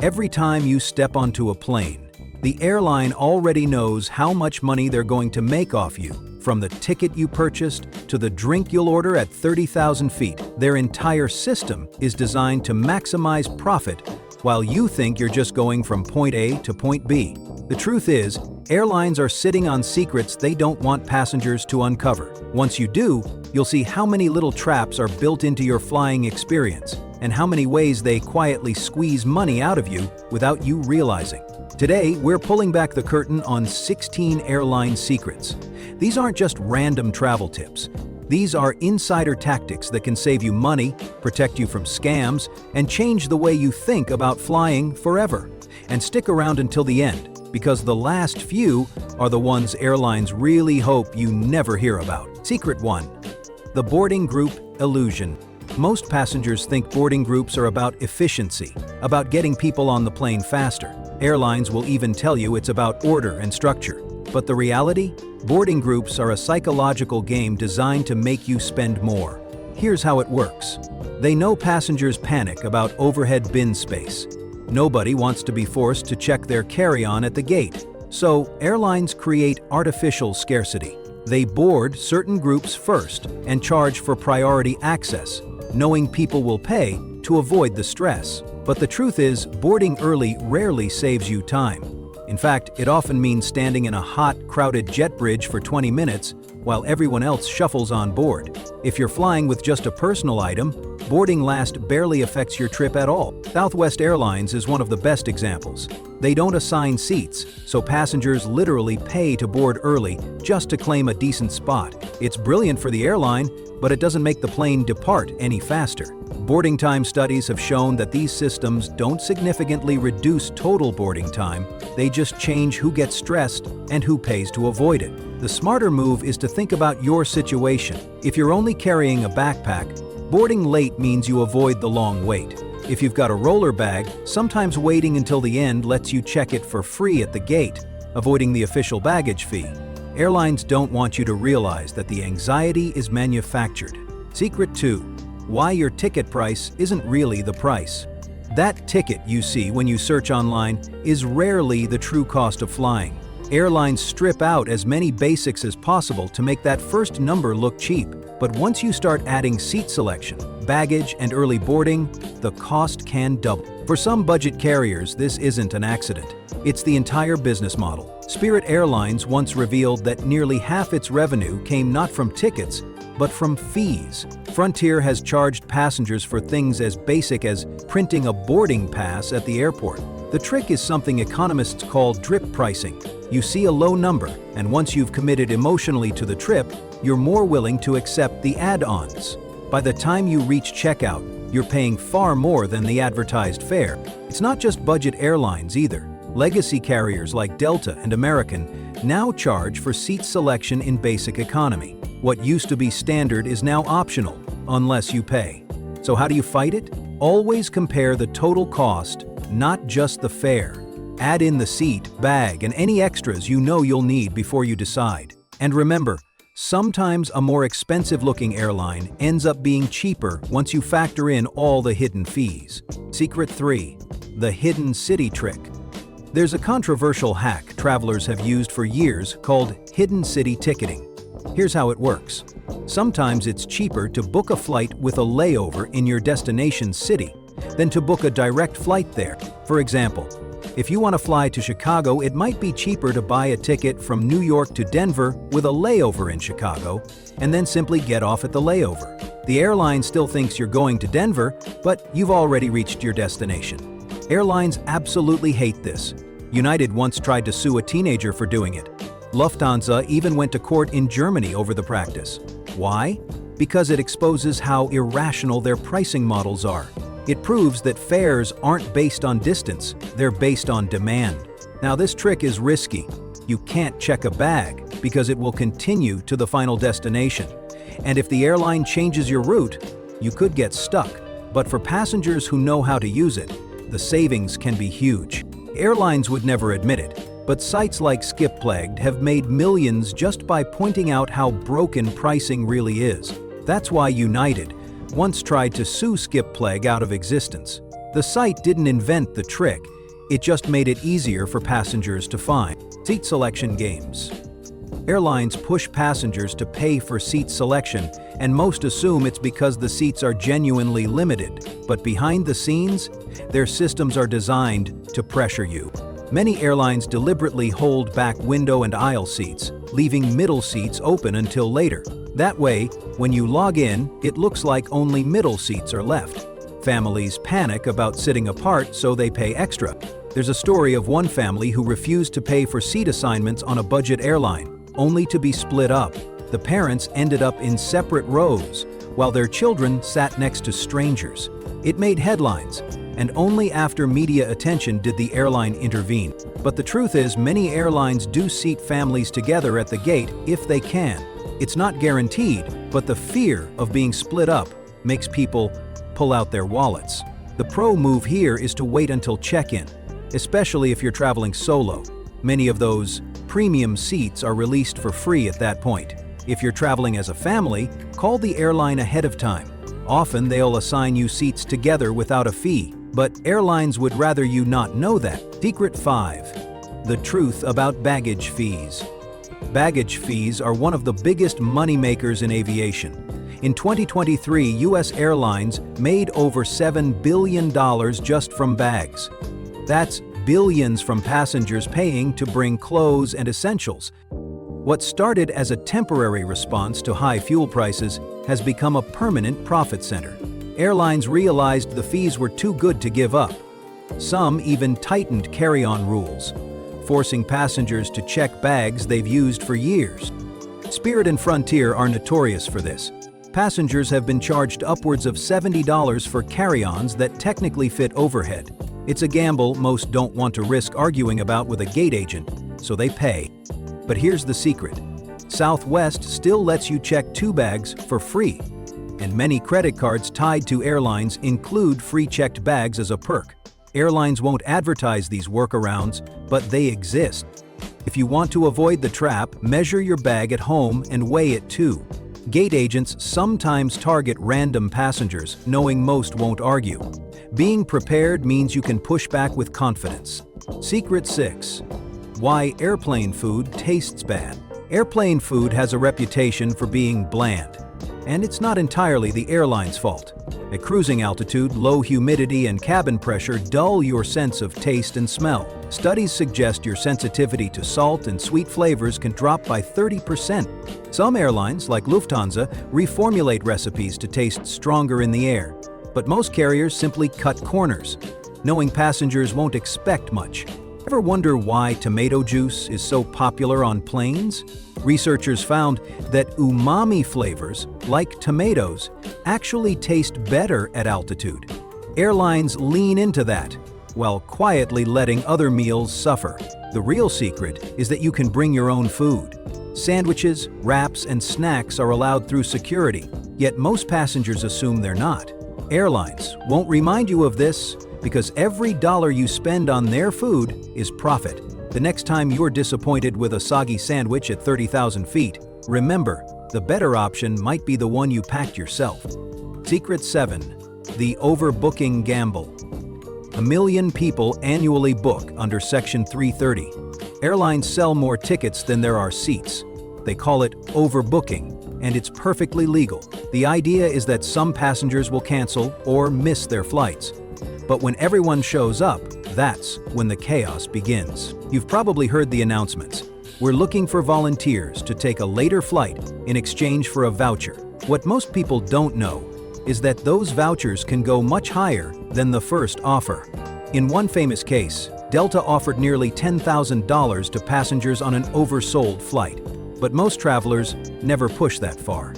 Every time you step onto a plane, the airline already knows how much money they're going to make off you. From the ticket you purchased to the drink you'll order at 30,000 feet, their entire system is designed to maximize profit while you think you're just going from point A to point B. The truth is, airlines are sitting on secrets they don't want passengers to uncover. Once you do, you'll see how many little traps are built into your flying experience and how many ways they quietly squeeze money out of you without you realizing. Today, we're pulling back the curtain on 16 airline secrets. These aren't just random travel tips. These are insider tactics that can save you money, protect you from scams, and change the way you think about flying forever. And stick around until the end, because the last few are the ones airlines really hope you never hear about. Secret 1. The boarding group illusion. Most passengers think boarding groups are about efficiency, about getting people on the plane faster. Airlines will even tell you it's about order and structure. But the reality? Boarding groups are a psychological game designed to make you spend more. Here's how it works. They know passengers panic about overhead bin space. Nobody wants to be forced to check their carry-on at the gate. So, airlines create artificial scarcity. They board certain groups first and charge for priority access, knowing people will pay to avoid the stress. But the truth is, boarding early rarely saves you time. In fact, it often means standing in a hot, crowded jet bridge for 20 minutes while everyone else shuffles on board. If you're flying with just a personal item, boarding last barely affects your trip at all. Southwest Airlines is one of the best examples. They don't assign seats, so passengers literally pay to board early just to claim a decent spot. It's brilliant for the airline, but it doesn't make the plane depart any faster. Boarding time studies have shown that these systems don't significantly reduce total boarding time, they just change who gets stressed and who pays to avoid it. The smarter move is to think about your situation. If you're only carrying a backpack, boarding late means you avoid the long wait. If you've got a roller bag, sometimes waiting until the end lets you check it for free at the gate, avoiding the official baggage fee. Airlines don't want you to realize that the anxiety is manufactured. Secret 2. Why your ticket price isn't really the price. That ticket you see when you search online is rarely the true cost of flying. Airlines strip out as many basics as possible to make that first number look cheap. But once you start adding seat selection, baggage, and early boarding, the cost can double. For some budget carriers, this isn't an accident. It's the entire business model. Spirit Airlines once revealed that nearly half its revenue came not from tickets, but from fees. Frontier has charged passengers for things as basic as printing a boarding pass at the airport. The trick is something economists call drip pricing. You see a low number, and once you've committed emotionally to the trip, you're more willing to accept the add-ons. By the time you reach checkout, you're paying far more than the advertised fare. It's not just budget airlines either. Legacy carriers like Delta and American now charge for seat selection in basic economy. What used to be standard is now optional, unless you pay. So how do you fight it? Always compare the total cost, not just the fare. Add in the seat, bag, and any extras you know you'll need before you decide. And remember, sometimes a more expensive-looking airline ends up being cheaper once you factor in all the hidden fees. Secret 3. The hidden city trick. There's a controversial hack travelers have used for years called hidden city ticketing. Here's how it works. Sometimes it's cheaper to book a flight with a layover in your destination city than to book a direct flight there. For example, if you want to fly to Chicago, it might be cheaper to buy a ticket from New York to Denver with a layover in Chicago, and then simply get off at the layover. The airline still thinks you're going to Denver, but you've already reached your destination. Airlines absolutely hate this. United once tried to sue a teenager for doing it. Lufthansa even went to court in Germany over the practice. Why? Because it exposes how irrational their pricing models are. It proves that fares aren't based on distance, they're based on demand. Now this trick is risky. You can't check a bag because it will continue to the final destination. And if the airline changes your route, you could get stuck. But for passengers who know how to use it, the savings can be huge. Airlines would never admit it, but sites like SkipPlagged have made millions just by pointing out how broken pricing really is. That's why United once tried to sue SkipPlagged out of existence. The site didn't invent the trick, it just made it easier for passengers to find. Seat selection games. Airlines push passengers to pay for seat selection, and most assume it's because the seats are genuinely limited. But behind the scenes, their systems are designed to pressure you. Many airlines deliberately hold back window and aisle seats, leaving middle seats open until later. That way, when you log in, it looks like only middle seats are left. Families panic about sitting apart, so they pay extra. There's a story of one family who refused to pay for seat assignments on a budget airline, only to be split up. The parents ended up in separate rows, while their children sat next to strangers. It made headlines, and only after media attention did the airline intervene. But the truth is, many airlines do seat families together at the gate if they can. It's not guaranteed, but the fear of being split up makes people pull out their wallets. The pro move here is to wait until check-in, especially if you're traveling solo. Many of those premium seats are released for free at that point. If you're traveling as a family, call the airline ahead of time. Often they'll assign you seats together without a fee, but airlines would rather you not know that. Secret 5. The truth about baggage fees. Baggage fees are one of the biggest moneymakers in aviation. In 2023, U.S. airlines made over $7 billion just from bags. That's billions from passengers paying to bring clothes and essentials. What started as a temporary response to high fuel prices has become a permanent profit center. Airlines realized the fees were too good to give up. Some even tightened carry-on rules, forcing passengers to check bags they've used for years. Spirit and Frontier are notorious for this. Passengers have been charged upwards of $70 for carry-ons that technically fit overhead. It's a gamble most don't want to risk arguing about with a gate agent, so they pay. But here's the secret. Southwest still lets you check 2 bags for free, and many credit cards tied to airlines include free checked bags as a perk. Airlines won't advertise these workarounds, but they exist. If you want to avoid the trap, measure your bag at home and weigh it too. Gate agents sometimes target random passengers, knowing most won't argue. Being prepared means you can push back with confidence. Secret 6. Why airplane food tastes bad. Airplane food has a reputation for being bland, and it's not entirely the airline's fault. At cruising altitude, low humidity and cabin pressure dull your sense of taste and smell. Studies suggest your sensitivity to salt and sweet flavors can drop by 30%. Some airlines, like Lufthansa, reformulate recipes to taste stronger in the air, but most carriers simply cut corners, knowing passengers won't expect much. Ever wonder why tomato juice is so popular on planes? Researchers found that umami flavors, like tomatoes, actually taste better at altitude. Airlines lean into that, while quietly letting other meals suffer. The real secret is that you can bring your own food. Sandwiches, wraps, and snacks are allowed through security, yet most passengers assume they're not. Airlines won't remind you of this because every dollar you spend on their food is profit. The next time you're disappointed with a soggy sandwich at 30,000 feet, remember, the better option might be the one you packed yourself. Secret 7. The overbooking gamble. 1 million people annually book under Section 330. Airlines sell more tickets than there are seats. They call it overbooking, and it's perfectly legal. The idea is that some passengers will cancel or miss their flights. But when everyone shows up, that's when the chaos begins. You've probably heard the announcements. We're looking for volunteers to take a later flight in exchange for a voucher. What most people don't know is that those vouchers can go much higher than the first offer. In one famous case, Delta offered nearly $10,000 to passengers on an oversold flight. But most travelers never push that far.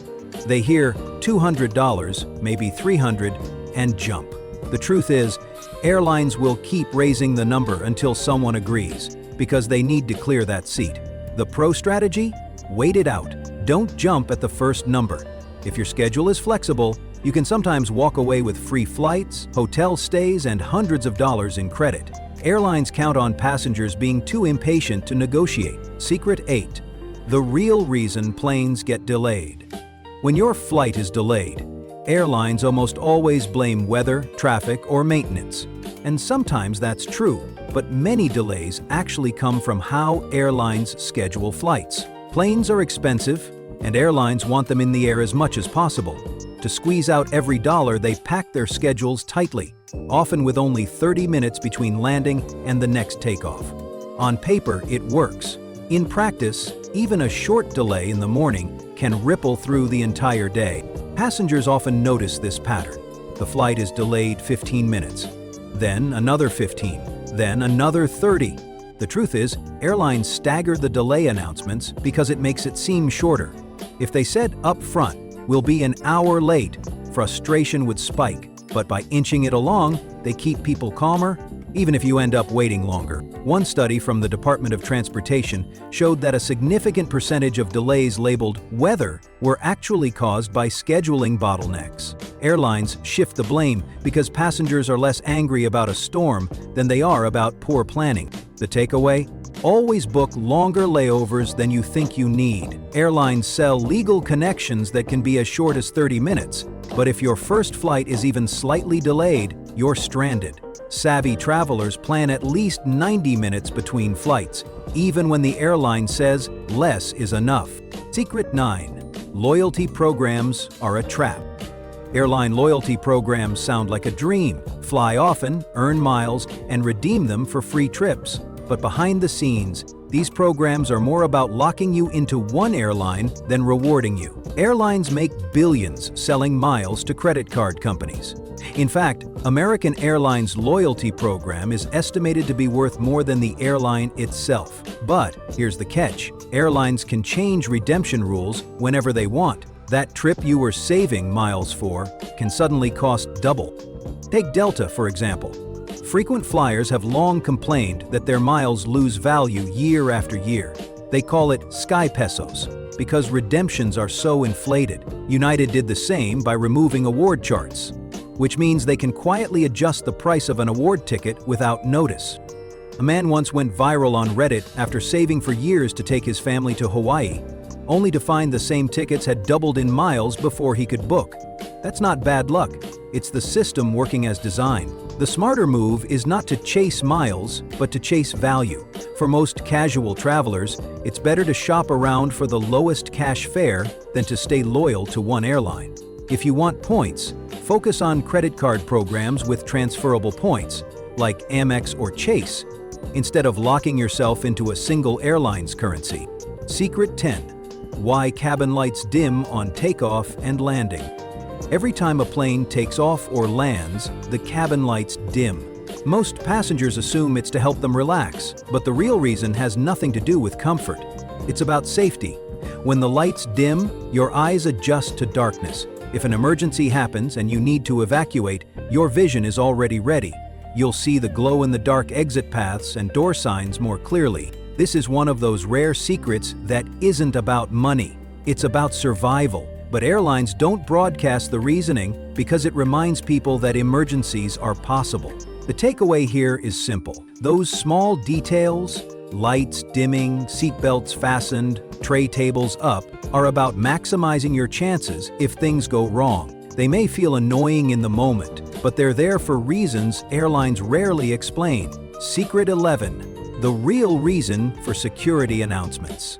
They hear $200, maybe $300, and jump. The truth is, airlines will keep raising the number until someone agrees, because they need to clear that seat. The pro strategy? Wait it out. Don't jump at the first number. If your schedule is flexible, you can sometimes walk away with free flights, hotel stays, and hundreds of dollars in credit. Airlines count on passengers being too impatient to negotiate. Secret 8. The real reason planes get delayed. When your flight is delayed, Airlines almost always blame weather, traffic, or maintenance. And sometimes that's true, but many delays actually come from how airlines schedule flights. Planes are expensive, and airlines want them in the air as much as possible. To squeeze out every dollar, they pack their schedules tightly, often with only 30 minutes between landing and the next takeoff. On paper, it works. In practice, even a short delay in the morning can ripple through the entire day. Passengers often notice this pattern. The flight is delayed 15 minutes, then another 15, then another 30. The truth is, airlines stagger the delay announcements because it makes it seem shorter. If they said up front, "We'll be an hour late," frustration would spike. But by inching it along, they keep people calmer, even if you end up waiting longer. One study from the Department of Transportation showed that a significant percentage of delays labeled weather were actually caused by scheduling bottlenecks. Airlines shift the blame because passengers are less angry about a storm than they are about poor planning. The takeaway? Always book longer layovers than you think you need. Airlines sell legal connections that can be as short as 30 minutes, but if your first flight is even slightly delayed, you're stranded. Savvy travelers plan at least 90 minutes between flights, even when the airline says less is enough. Secret 9. Loyalty programs are a trap. Airline loyalty programs sound like a dream. Fly often, earn miles, and redeem them for free trips. But behind the scenes, these programs are more about locking you into one airline than rewarding you. Airlines make billions selling miles to credit card companies. In fact, American Airlines loyalty program is estimated to be worth more than the airline itself. But here's the catch: airlines can change redemption rules whenever they want. That trip you were saving miles for can suddenly cost double. Take Delta, for example. Frequent flyers have long complained that their miles lose value year after year. They call it sky pesos because redemptions are so inflated. United did the same by removing award charts, which means they can quietly adjust the price of an award ticket without notice. A man once went viral on Reddit after saving for years to take his family to Hawaii, only to find the same tickets had doubled in miles before he could book. That's not bad luck. It's the system working as designed. The smarter move is not to chase miles, but to chase value. For most casual travelers, it's better to shop around for the lowest cash fare than to stay loyal to one airline. If you want points, focus on credit card programs with transferable points, like Amex or Chase, instead of locking yourself into a single airline's currency. Secret 10. Why cabin lights dim on takeoff and landing. Every time a plane takes off or lands, the cabin lights dim. Most passengers assume it's to help them relax, but the real reason has nothing to do with comfort. It's about safety. When the lights dim, your eyes adjust to darkness. If an emergency happens and you need to evacuate, your vision is already ready. You'll see the glow-in-the-dark exit paths and door signs more clearly. This is one of those rare secrets that isn't about money. It's about survival. But airlines don't broadcast the reasoning because it reminds people that emergencies are possible. The takeaway here is simple. Those small details, lights dimming, seatbelts fastened, tray tables up, are about maximizing your chances if things go wrong. They may feel annoying in the moment, but they're there for reasons airlines rarely explain. Secret 11. The real reason for security announcements.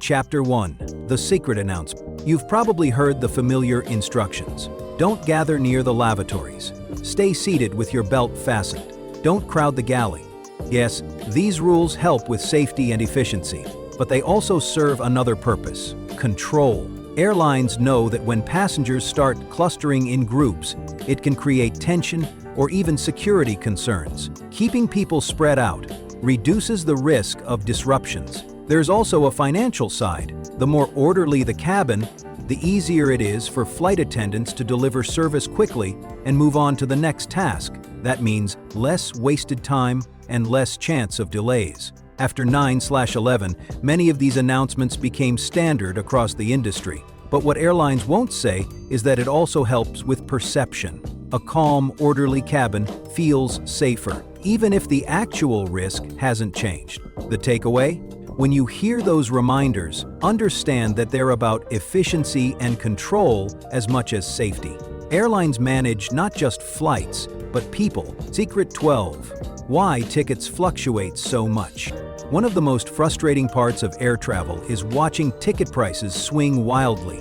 Chapter 1. The secret announcement. You've probably heard the familiar instructions. Don't gather near the lavatories. Stay seated with your belt fastened. Don't crowd the galley. Yes, these rules help with safety and efficiency, but they also serve another purpose: control. Airlines know that when passengers start clustering in groups, it can create tension or even security concerns. Keeping people spread out reduces the risk of disruptions. There's also a financial side. The more orderly the cabin, the easier it is for flight attendants to deliver service quickly and move on to the next task. That means less wasted time and less chance of delays. After 9/11, many of these announcements became standard across the industry. But what airlines won't say is that it also helps with perception. A calm, orderly cabin feels safer, even if the actual risk hasn't changed. The takeaway? When you hear those reminders, understand that they're about efficiency and control as much as safety. Airlines manage not just flights, but people. Secret 12. Why tickets fluctuate so much. One of the most frustrating parts of air travel is watching ticket prices swing wildly.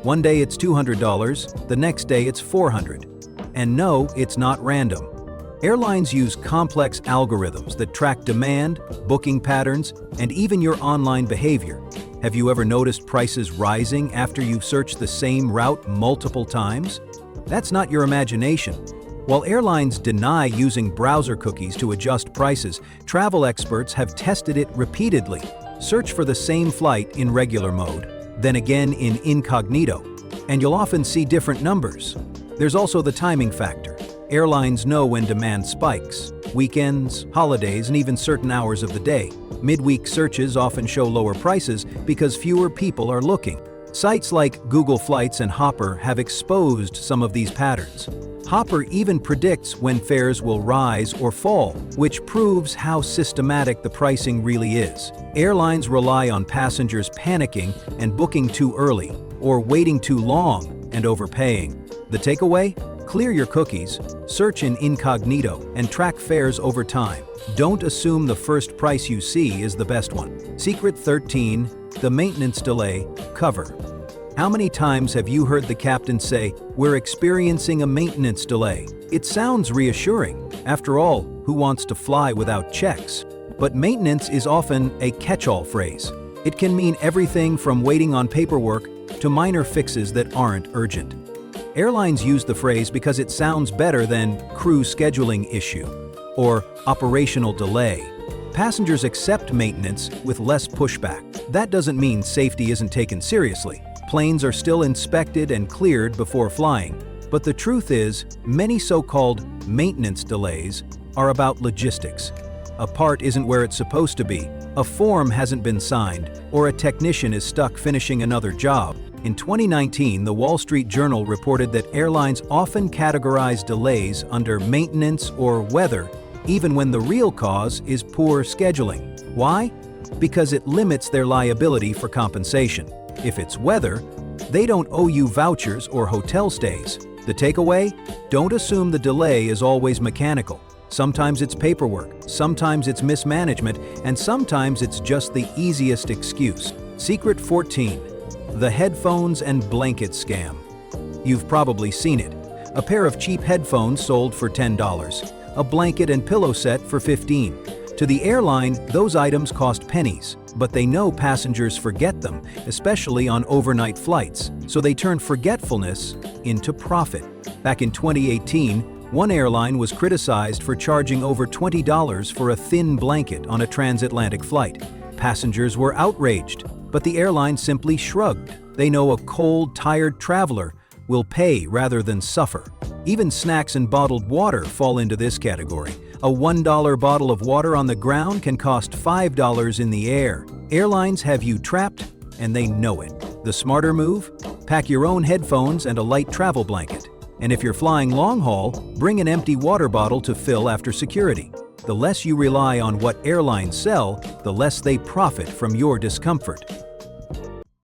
One day it's $200, the next day it's $400. And no, it's not random. Airlines use complex algorithms that track demand, booking patterns, and even your online behavior. Have you ever noticed prices rising after you've searched the same route multiple times? That's not your imagination. While airlines deny using browser cookies to adjust prices, travel experts have tested it repeatedly. Search for the same flight in regular mode, then again in incognito, and you'll often see different numbers. There's also the timing factor. Airlines know when demand spikes. Weekends, holidays, and even certain hours of the day. Midweek searches often show lower prices because fewer people are looking. Sites like Google Flights and Hopper have exposed some of these patterns. Hopper even predicts when fares will rise or fall, which proves how systematic the pricing really is. Airlines rely on passengers panicking and booking too early, or waiting too long and overpaying. The takeaway? Clear your cookies, search in incognito, and track fares over time. Don't assume the first price you see is the best one. Secret 13. The maintenance delay cover. How many times have you heard the captain say, "We're experiencing a maintenance delay"? It sounds reassuring. After all, who wants to fly without checks? But maintenance is often a catch-all phrase. It can mean everything from waiting on paperwork to minor fixes that aren't urgent. Airlines use the phrase because it sounds better than crew scheduling issue or operational delay. Passengers accept maintenance with less pushback. That doesn't mean safety isn't taken seriously. Planes are still inspected and cleared before flying. But the truth is, many so-called maintenance delays are about logistics. A part isn't where it's supposed to be, a form hasn't been signed, or a technician is stuck finishing another job. In 2019, the Wall Street Journal reported that airlines often categorize delays under maintenance or weather, even when the real cause is poor scheduling. Why? Because it limits their liability for compensation. If it's weather, they don't owe you vouchers or hotel stays. The takeaway? Don't assume the delay is always mechanical. Sometimes it's paperwork, sometimes it's mismanagement, and sometimes it's just the easiest excuse. Secret 14. The headphones and blanket scam. You've probably seen it. A pair of cheap headphones sold for $10, a blanket and pillow set for $15. To the airline, those items cost pennies, but they know passengers forget them, especially on overnight flights, so they turn forgetfulness into profit. Back in 2018, one airline was criticized for charging over $20 for a thin blanket on a transatlantic flight. Passengers were outraged, but the airline simply shrugged. They know a cold, tired traveler will pay rather than suffer. Even snacks and bottled water fall into this category. A $1 bottle of water on the ground can cost $5 in the air. Airlines have you trapped, and they know it. The smarter move? Pack your own headphones and a light travel blanket. And if you're flying long haul, bring an empty water bottle to fill after security. The less you rely on what airlines sell, the less they profit from your discomfort.